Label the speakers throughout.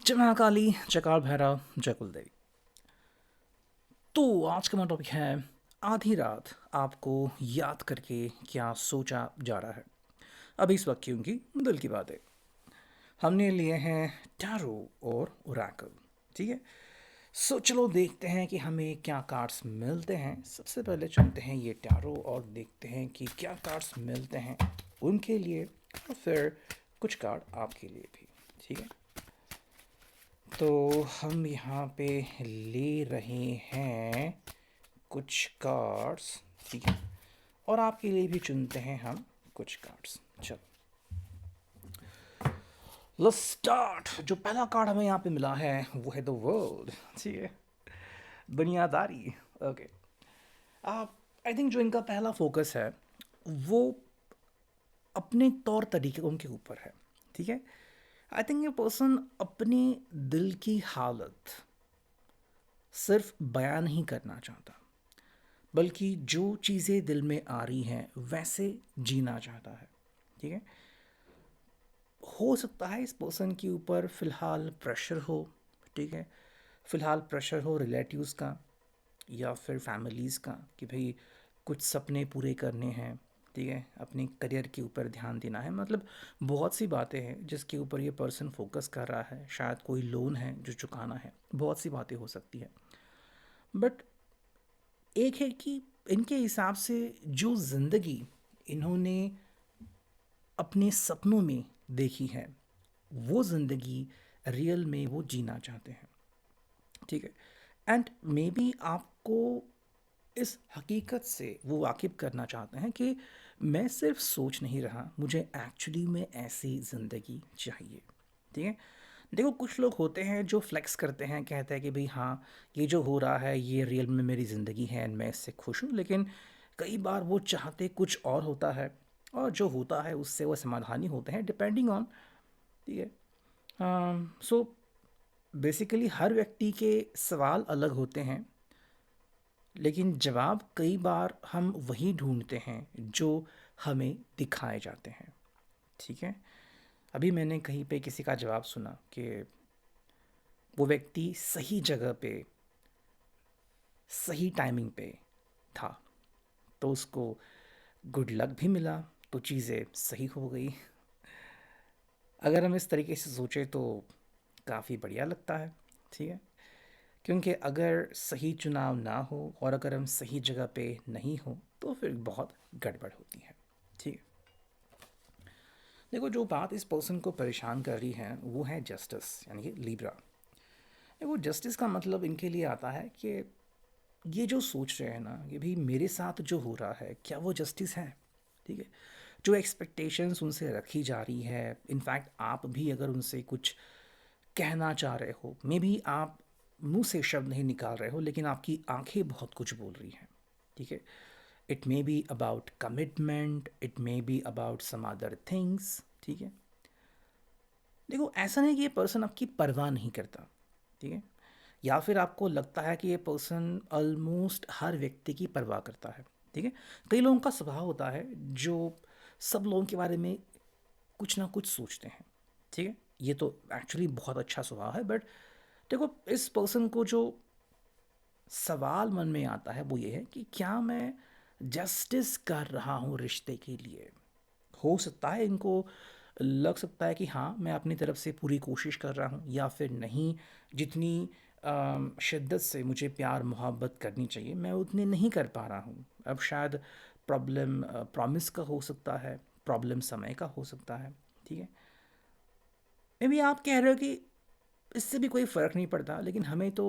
Speaker 1: जय महाकाली, जय काल भैरव, जय कुलदेवी। तो आज का हमारा टॉपिक है आधी रात आपको याद करके क्या सोचा जा रहा है। अभी इस वक्त की उनकी दिल की बात है। हमने लिए हैं टैरो और ओरेकल। ठीक है। चलो देखते हैं कि हमें क्या कार्ड्स मिलते हैं। सबसे पहले चुनते हैं ये टैरो और देखते हैं कि क्या कार्ड्स मिलते हैं उनके लिए, और फिर कुछ कार्ड आपके लिए भी। ठीक है। तो हम यहाँ पे ले रहे हैं कुछ कार्ड्स। ठीक है। और आपके लिए भी चुनते हैं हम कुछ कार्ड्स। चलो लेट्स स्टार्ट। जो पहला कार्ड हमें यहाँ पे मिला है वो है द वर्ल्ड। ठीक है। दुनियादारी। ओके। आप आई थिंक जो इनका पहला फोकस है वो अपने तौर तरीके उनके ऊपर है। ठीक है। आई थिंक ये पर्सन अपने दिल की हालत सिर्फ बयान नहीं करना चाहता, बल्कि जो चीज़ें दिल में आ रही हैं वैसे जीना चाहता है। ठीक है। हो सकता है इस पर्सन के ऊपर फ़िलहाल प्रेशर हो। ठीक है। फ़िलहाल प्रेशर हो रिलेटिव्स का या फिर फैमिलीज़ का कि भाई कुछ सपने पूरे करने हैं। ठीक है। अपने करियर के ऊपर ध्यान देना है। मतलब बहुत सी बातें हैं जिसके ऊपर ये पर्सन फोकस कर रहा है। शायद कोई लोन है जो चुकाना है, बहुत सी बातें हो सकती है। बट एक है कि इनके हिसाब से जो ज़िंदगी इन्होंने अपने सपनों में देखी है वो ज़िंदगी रियल में वो जीना चाहते हैं। ठीक है। एंड मे बी आपको इस हकीकत से वो वाकिफ़ करना चाहते हैं कि मैं सिर्फ सोच नहीं रहा, मुझे एक्चुअली में ऐसी ज़िंदगी चाहिए। ठीक है। देखो कुछ लोग होते हैं जो फ्लेक्स करते हैं, कहते हैं कि भाई हाँ ये जो हो रहा है ये रियल में मेरी ज़िंदगी है एंड मैं इससे खुश हूँ। लेकिन कई बार वो चाहते कुछ और होता है और जो होता है उससे वो समाधानी होते हैं डिपेंडिंग ऑन। ठीक है। सो बेसिकली हर व्यक्ति के सवाल अलग होते हैं, लेकिन जवाब कई बार हम वही ढूंढते हैं जो हमें दिखाए जाते हैं। ठीक है। अभी मैंने कहीं पे किसी का जवाब सुना कि वो व्यक्ति सही जगह पे सही टाइमिंग पे था, तो उसको गुड लक भी मिला, तो चीज़ें सही हो गई। अगर हम इस तरीके से सोचें तो काफ़ी बढ़िया लगता है। ठीक है। क्योंकि अगर सही चुनाव ना हो और अगर हम सही जगह पे नहीं हो तो फिर बहुत गड़बड़ होती है। ठीक है। देखो जो बात इस पर्सन को परेशान कर रही है वो है जस्टिस, यानी कि लिब्रा। देखो जस्टिस का मतलब इनके लिए आता है कि ये जो सोच रहे हैं ना कि भाई मेरे साथ जो हो रहा है क्या वो जस्टिस है। ठीक है। जो एक्सपेक्टेशंस उनसे रखी जा रही है, इनफैक्ट आप भी अगर उनसे कुछ कहना चाह रहे हो, मे बी आप मुंह से शब्द नहीं निकाल रहे हो लेकिन आपकी आंखें बहुत कुछ बोल रही हैं। ठीक है। It may be about commitment, it may be about some other things. ठीक है। देखो ऐसा नहीं कि ये पर्सन आपकी परवाह नहीं करता। ठीक है। या फिर आपको लगता है कि ये पर्सन ऑलमोस्ट हर व्यक्ति की परवाह करता है। ठीक है। कई लोगों का स्वभाव होता है जो सब लोगों के बारे में कुछ ना कुछ सोचते हैं। ठीक है। ये तो एक्चुअली बहुत अच्छा स्वभाव है। बट देखो इस पर्सन को जो सवाल मन में आता है वो ये है कि क्या मैं जस्टिस कर रहा हूँ रिश्ते के लिए। हो सकता है इनको लग सकता है कि हाँ मैं अपनी तरफ से पूरी कोशिश कर रहा हूँ, या फिर नहीं जितनी शिद्दत से मुझे प्यार मोहब्बत करनी चाहिए मैं उतनी नहीं कर पा रहा हूँ। अब शायद प्रॉब्लम प्रॉमिस का हो सकता है, प्रॉब्लम समय का हो सकता है। ठीक है। मे बी आप कह रहे हो कि इससे भी कोई फ़र्क नहीं पड़ता, लेकिन हमें तो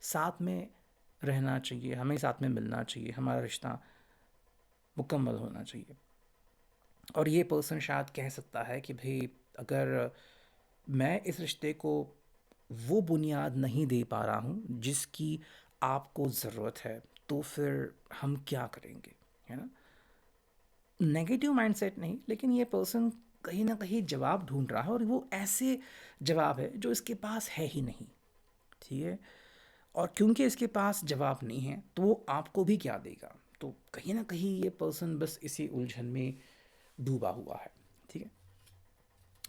Speaker 1: साथ में रहना चाहिए, हमें साथ में मिलना चाहिए, हमारा रिश्ता मुकम्मल होना चाहिए। और ये पर्सन शायद कह सकता है कि भाई अगर मैं इस रिश्ते को वो बुनियाद नहीं दे पा रहा हूँ जिसकी आपको ज़रूरत है, तो फिर हम क्या करेंगे। है ना। नेगेटिव माइंडसेट नहीं, लेकिन ये पर्सन कहीं ना कहीं जवाब ढूंढ रहा है और वो ऐसे जवाब है जो इसके पास है ही नहीं। ठीक है। और क्योंकि इसके पास जवाब नहीं है तो वो आपको भी क्या देगा। तो कहीं ना कहीं ये पर्सन बस इसी उलझन में डूबा हुआ है। ठीक है।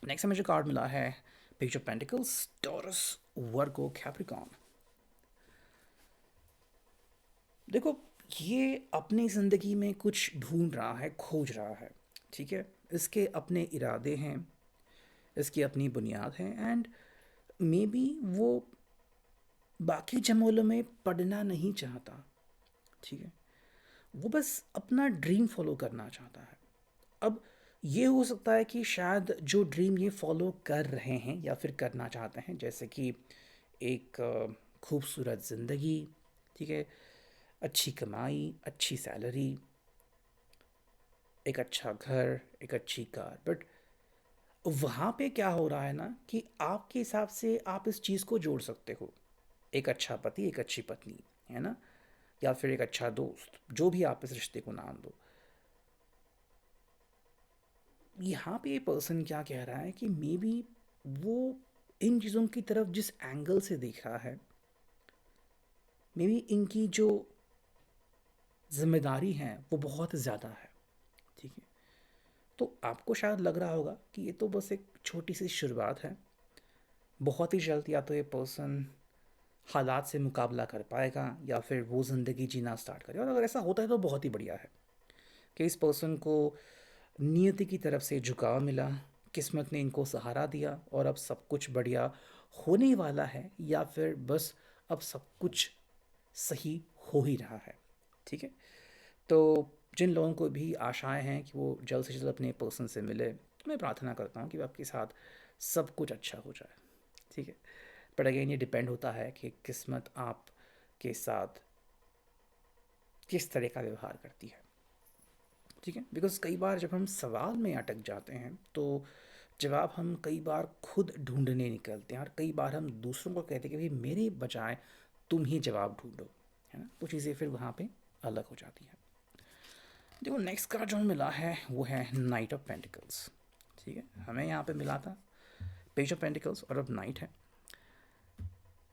Speaker 1: नेक्स्ट हमें जो कार्ड मिला है page of pentacles, taurus, Virgo, Capricorn. देखो, ये अपनी ज़िंदगी में कुछ ढूंढ रहा है, खोज रहा है। ठीक है, इसके अपने इरादे हैं, इसकी अपनी बुनियाद है, एंड मे बी वो बाकी जमालों में पढ़ना नहीं चाहता। ठीक है, वो बस अपना ड्रीम फॉलो करना चाहता है। अब ये हो सकता है कि शायद जो ड्रीम ये फॉलो कर रहे हैं या फिर करना चाहते हैं, जैसे कि एक खूबसूरत ज़िंदगी, ठीक है, अच्छी कमाई, अच्छी सैलरी, एक अच्छा घर, एक अच्छी कार, बट वहाँ पे क्या हो रहा है ना कि आपके हिसाब से आप इस चीज़ को जोड़ सकते हो, एक अच्छा पति, एक अच्छी पत्नी, है ना, या फिर एक अच्छा दोस्त, जो भी आप इस रिश्ते को नाम दो। यहाँ पे ये पर्सन क्या कह रहा है कि मे बी वो इन चीज़ों की तरफ जिस एंगल से देख रहा है, मे बी इनकी जो जिम्मेदारी है वो बहुत ज़्यादा है। ठीक है, तो आपको शायद लग रहा होगा कि ये तो बस एक छोटी सी शुरुआत है, बहुत ही जल्द या तो ये पर्सन हालात से मुकाबला कर पाएगा या फिर वो ज़िंदगी जीना स्टार्ट करेगा। और अगर ऐसा होता है तो बहुत ही बढ़िया है कि इस पर्सन को नियति की तरफ से झुकाव मिला, किस्मत ने इनको सहारा दिया और अब सब कुछ बढ़िया होने वाला है, या फिर बस अब सब कुछ सही हो ही रहा है। ठीक है, तो जिन लोगों को भी आशाएं हैं कि वो जल्द से जल्द अपने पर्सन से मिले, तो मैं प्रार्थना करता हूँ कि आपके साथ सब कुछ अच्छा हो जाए। ठीक है, बट अगेन ये डिपेंड होता है कि किस्मत आप के साथ किस तरह का व्यवहार करती है। ठीक है, बिकॉज कई बार जब हम सवाल में अटक जाते हैं तो जवाब हम कई बार खुद ढूंढने निकलते हैं, और कई बार हम दूसरों को कहते हैं कि भाई मेरे बजाय तुम ही जवाब ढूंढो, है ना, तो चीज़ें फिर वहाँ पे अलग हो जाती हैं। देखो, नेक्स्ट कार्ड जो हमें मिला है वो है नाइट ऑफ पेंटिकल्स। ठीक है, हमें यहाँ पे मिला था पेज ऑफ पेंटिकल्स और अब नाइट है।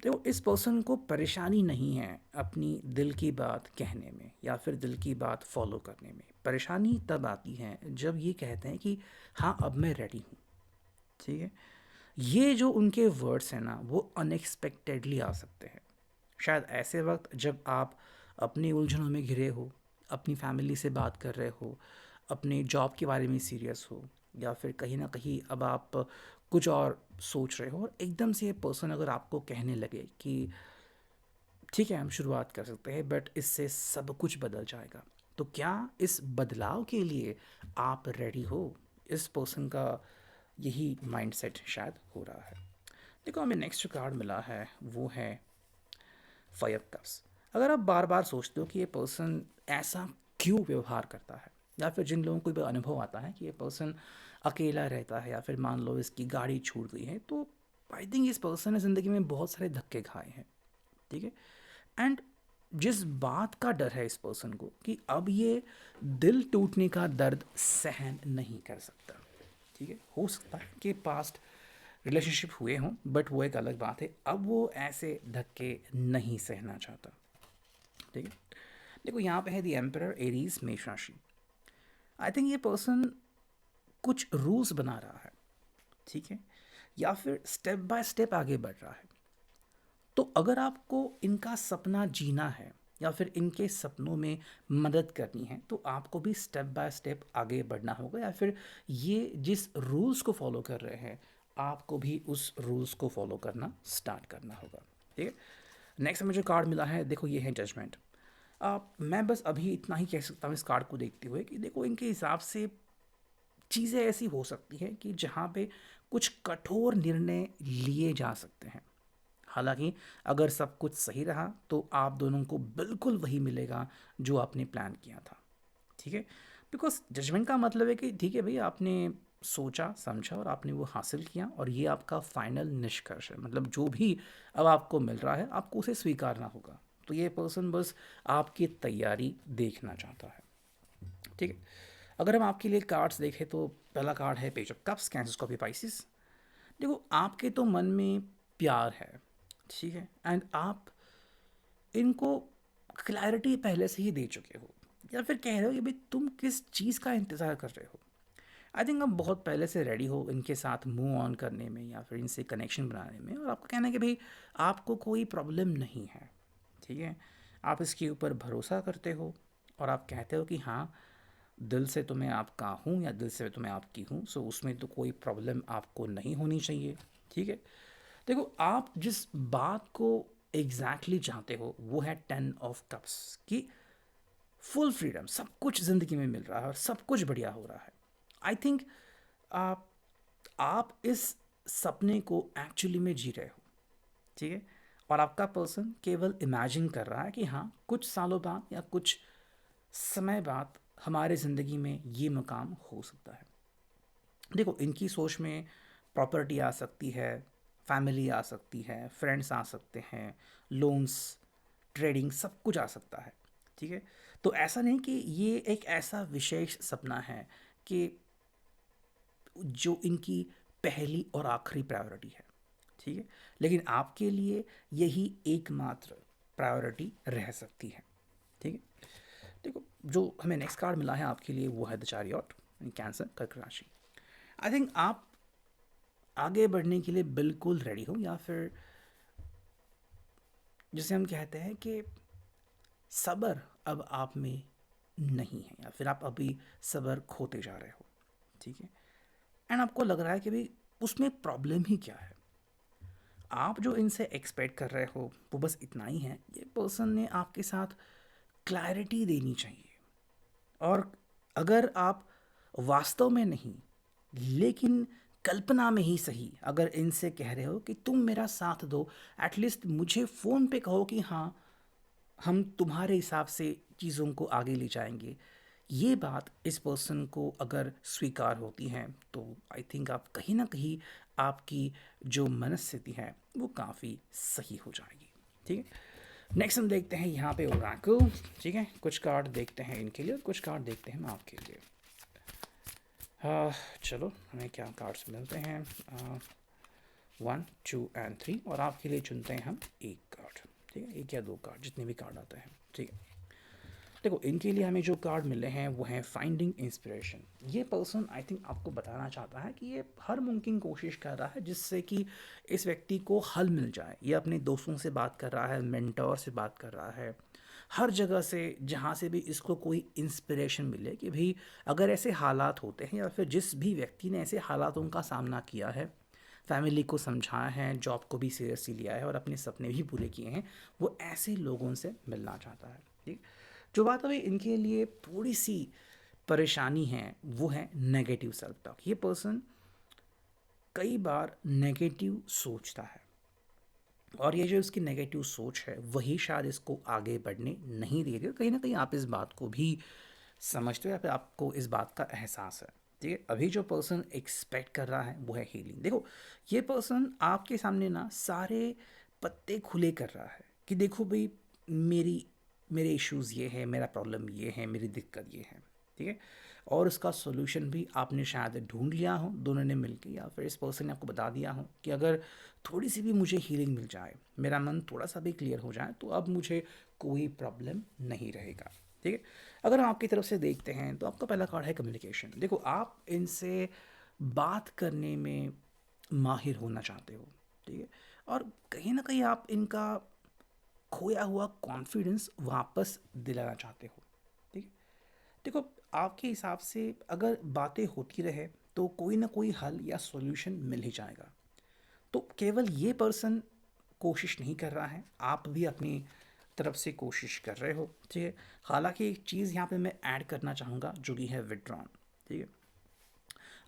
Speaker 1: देखो, इस पर्सन को परेशानी नहीं है अपनी दिल की बात कहने में या फिर दिल की बात फॉलो करने में। परेशानी तब आती है जब ये कहते हैं कि हाँ अब मैं रेडी हूँ। ठीक है, ये जो उनके वर्ड्स हैं ना वो अनएक्सपेक्टेडली आ सकते हैं। शायद ऐसे वक्त जब आप अपनी उलझनों में घिरे हो, अपनी फैमिली से बात कर रहे हो, अपने जॉब के बारे में सीरियस हो, या फिर कहीं ना कहीं अब आप कुछ और सोच रहे हो, और एकदम से ये पर्सन अगर आपको कहने लगे कि ठीक है हम शुरुआत कर सकते हैं बट इससे सब कुछ बदल जाएगा, तो क्या इस बदलाव के लिए आप रेडी हो? इस पर्सन का यही माइंडसेट शायद हो रहा है। देखो, हमें नेक्स्ट जो कार्ड मिला है वो है 5 कप्स। अगर आप बार बार सोचते हो कि ये पर्सन ऐसा क्यों व्यवहार करता है, या फिर जिन लोगों को भी अनुभव आता है कि ये पर्सन अकेला रहता है, या फिर मान लो इसकी गाड़ी छूट गई है, तो आई थिंक इस पर्सन ने ज़िंदगी में बहुत सारे धक्के खाए हैं। ठीक है, एंड जिस बात का डर है इस पर्सन को कि अब ये दिल टूटने का दर्द सहन नहीं कर सकता। ठीक है, हो सकता है कि पास्ट रिलेशनशिप हुए हों, बट वो एक अलग बात है, अब वो ऐसे धक्के नहीं सहना चाहता। ठीक है, देखो यहाँ पे है दी एम्परर, एरीज, मेष राशि। आई थिंक ये पर्सन कुछ रूल्स बना रहा है। ठीक है, या फिर स्टेप बाय स्टेप आगे बढ़ रहा है। तो अगर आपको इनका सपना जीना है या फिर इनके सपनों में मदद करनी है, तो आपको भी स्टेप बाय स्टेप आगे बढ़ना होगा, या फिर ये जिस रूल्स को फॉलो कर रहे हैं आपको भी उस रूल्स को फॉलो करना स्टार्ट करना होगा। ठीक है, नेक्स्ट हमें जो कार्ड मिला है, देखो ये है जजमेंट। मैं बस अभी इतना ही कह सकता हूँ इस कार्ड को देखते हुए कि देखो इनके हिसाब से चीज़ें ऐसी हो सकती हैं कि जहाँ पे कुछ कठोर निर्णय लिए जा सकते हैं। हालांकि अगर सब कुछ सही रहा तो आप दोनों को बिल्कुल वही मिलेगा जो आपने प्लान किया था। ठीक है, बिकॉज जजमेंट का मतलब है कि ठीक है भाई, आपने सोचा समझा और आपने वो हासिल किया, और ये आपका फाइनल निष्कर्ष है। मतलब जो भी अब आपको मिल रहा है आपको उसे स्वीकारना होगा। तो ये पर्सन बस आपकी तैयारी देखना चाहता है। ठीक है, अगर हम आपके लिए कार्ड्स देखें तो पहला कार्ड है page of cups, cancer, Scorpio, Pisces. देखो, आपके तो मन में प्यार है, ठीक है, एंड आप इनको क्लैरिटी पहले से ही दे चुके हो, या फिर कह रहे हो कि भाई तुम किस चीज़ का इंतज़ार कर रहे हो। आई थिंक आप बहुत पहले से रेडी हो इनके साथ मूव ऑन करने में या फिर इनसे कनेक्शन बनाने में, और आपका कहना है कि भाई आपको कोई प्रॉब्लम नहीं है, ठीक है। आप इसके ऊपर भरोसा करते हो और आप कहते हो कि हाँ, दिल से तो मैं आपका हूँ या दिल से तो मैं आपकी हूँ, सो उसमें तो कोई प्रॉब्लम आपको नहीं होनी चाहिए, ठीक है। देखो, आप जिस बात को एग्जैक्टली चाहते हो वो है 10 ऑफ कप्स की फुल फ्रीडम, सब कुछ ज़िंदगी में मिल रहा है और सब कुछ बढ़िया हो रहा है। आई थिंक आप आप इस सपने को एक्चुअली में जी रहे हो, ठीक है। और आपका पर्सन केवल इमेजिन कर रहा है कि हाँ, कुछ सालों बाद या कुछ समय बाद हमारे ज़िंदगी में ये मुकाम हो सकता है। देखो, इनकी सोच में प्रॉपर्टी आ सकती है, फैमिली आ सकती है, फ्रेंड्स आ सकते हैं, लोन्स, ट्रेडिंग, सब कुछ आ सकता है, ठीक है। तो ऐसा नहीं कि ये एक ऐसा विशेष सपना है कि जो इनकी पहली और आखिरी प्रायोरिटी है, ठीक है। लेकिन आपके लिए यही एकमात्र प्रायोरिटी रह सकती है, ठीक है। देखो, जो हमें नेक्स्ट कार्ड मिला है आपके लिए वो है द चैरियट, कैंसर, कर्क राशि। आई थिंक आप आगे बढ़ने के लिए बिल्कुल रेडी हो, या फिर जिसे हम कहते हैं कि सब्र अब आप में नहीं है, या फिर आप अभी सब्र खोते जा रहे हो, ठीक है। एंड आपको लग रहा है कि भाई उसमें प्रॉब्लम ही क्या है। आप जो इनसे एक्सपेक्ट कर रहे हो वो बस इतना ही है, ये पर्सन ने आपके साथ क्लैरिटी देनी चाहिए। और अगर आप वास्तव में नहीं, लेकिन कल्पना में ही सही, अगर इनसे कह रहे हो कि तुम मेरा साथ दो, एटलीस्ट मुझे फ़ोन पे कहो कि हाँ, हम तुम्हारे हिसाब से चीज़ों को आगे ले जाएंगे, ये बात इस पर्सन को अगर स्वीकार होती है तो आई थिंक आप कहीं ना कहीं आपकी जो मनस्थिति है वो काफ़ी सही हो जाएगी, ठीक है। नेक्स्ट हम देखते हैं यहाँ पे ओरेकल, ठीक है। कुछ कार्ड देखते हैं इनके लिए और कुछ कार्ड देखते हैं हम आपके लिए। चलो, हमें क्या कार्ड्स मिलते हैं, 1, 2 एंड 3, और आपके लिए चुनते हैं हम एक कार्ड, ठीक है, एक या दो कार्ड, जितने भी कार्ड आते हैं, ठीक है। देखो, इनके लिए हमें जो कार्ड मिले हैं वो हैं फाइंडिंग इंस्पिरेशन। ये पर्सन आई थिंक आपको बताना चाहता है कि ये हर मुमकिन कोशिश कर रहा है जिससे कि इस व्यक्ति को हल मिल जाए। ये अपने दोस्तों से बात कर रहा है, मेंटोर से बात कर रहा है, हर जगह से जहाँ से भी इसको कोई इंस्पिरेशन मिले कि भाई अगर ऐसे हालात होते हैं, या फिर जिस भी व्यक्ति ने ऐसे हालातों का सामना किया है, फैमिली को समझाया है, जॉब को भी सीरियसली लिया है और अपने सपने भी पूरे किए हैं, वो ऐसे लोगों से मिलना चाहता है, ठीक। जो बात अभी इनके लिए थोड़ी सी परेशानी है वो है नेगेटिव सेल्फ टॉक। ये पर्सन कई बार नेगेटिव सोचता है, और ये जो इसकी नेगेटिव सोच है वही शायद इसको आगे बढ़ने नहीं दे रही। कहीं ना कहीं आप इस बात को भी समझते हो या फिर आपको इस बात का एहसास है, ठीक है। अभी जो पर्सन एक्सपेक्ट कर रहा है वो है हीलिंग। देखो, ये पर्सन आपके सामने ना सारे पत्ते खुले कर रहा है कि देखो भाई, मेरी मेरे इश्यूज़ ये है, मेरा प्रॉब्लम ये है, मेरी दिक्कत ये है, ठीक है। और उसका सॉल्यूशन भी आपने शायद ढूंढ लिया हो दोनों ने मिलकर, या फिर इस पर्सन ने आपको बता दिया हो कि अगर थोड़ी सी भी मुझे हीलिंग मिल जाए, मेरा मन थोड़ा सा भी क्लियर हो जाए, तो अब मुझे कोई प्रॉब्लम नहीं रहेगा, ठीक है। अगर हम आपकी तरफ से देखते हैं तो आपका पहला कार्ड है कम्युनिकेशन। देखो, आप इनसे बात करने में माहिर होना चाहते हो, ठीक है। और कहीं ना कहीं आप इनका खोया हुआ कॉन्फिडेंस वापस दिलाना चाहते हो, ठीक है। देखो, आपके हिसाब से अगर बातें होती रहे तो कोई ना कोई हल या सॉल्यूशन मिल ही जाएगा। तो केवल ये पर्सन कोशिश नहीं कर रहा है, आप भी अपनी तरफ से कोशिश कर रहे हो, ठीक है। हालांकि एक चीज़ यहाँ पे मैं ऐड करना चाहूँगा जो कि है विड्रॉन, ठीक है।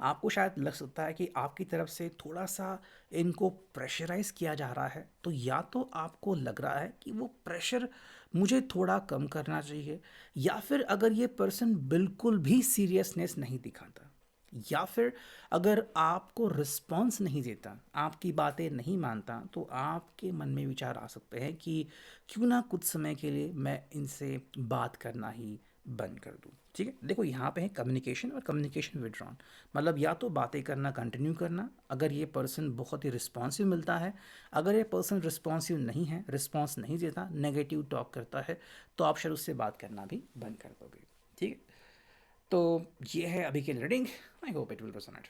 Speaker 1: आपको शायद लग सकता है कि आपकी तरफ से थोड़ा सा इनको प्रेशराइज़ किया जा रहा है, तो या तो आपको लग रहा है कि वो प्रेशर मुझे थोड़ा कम करना चाहिए, या फिर अगर ये पर्सन बिल्कुल भी सीरियसनेस नहीं दिखाता, या फिर अगर आपको रिस्पॉन्स नहीं देता, आपकी बातें नहीं मानता, तो आपके मन में विचार आ सकते हैं कि क्यों ना कुछ समय के लिए मैं इनसे बात करना ही बंद कर दूँ, ठीक है। देखो, यहाँ पे है कम्युनिकेशन और कम्युनिकेशन विड्रॉन, मतलब या तो बातें करना कंटिन्यू करना अगर ये पर्सन बहुत ही रिस्पॉन्सिव मिलता है। अगर ये पर्सन रिस्पॉन्सिव नहीं है, रिस्पॉन्स नहीं देता, नेगेटिव टॉक करता है, तो आप शायद उससे बात करना भी बंद कर दोगे, ठीक है। तो ये है अभी के reading. I hope it will resonate.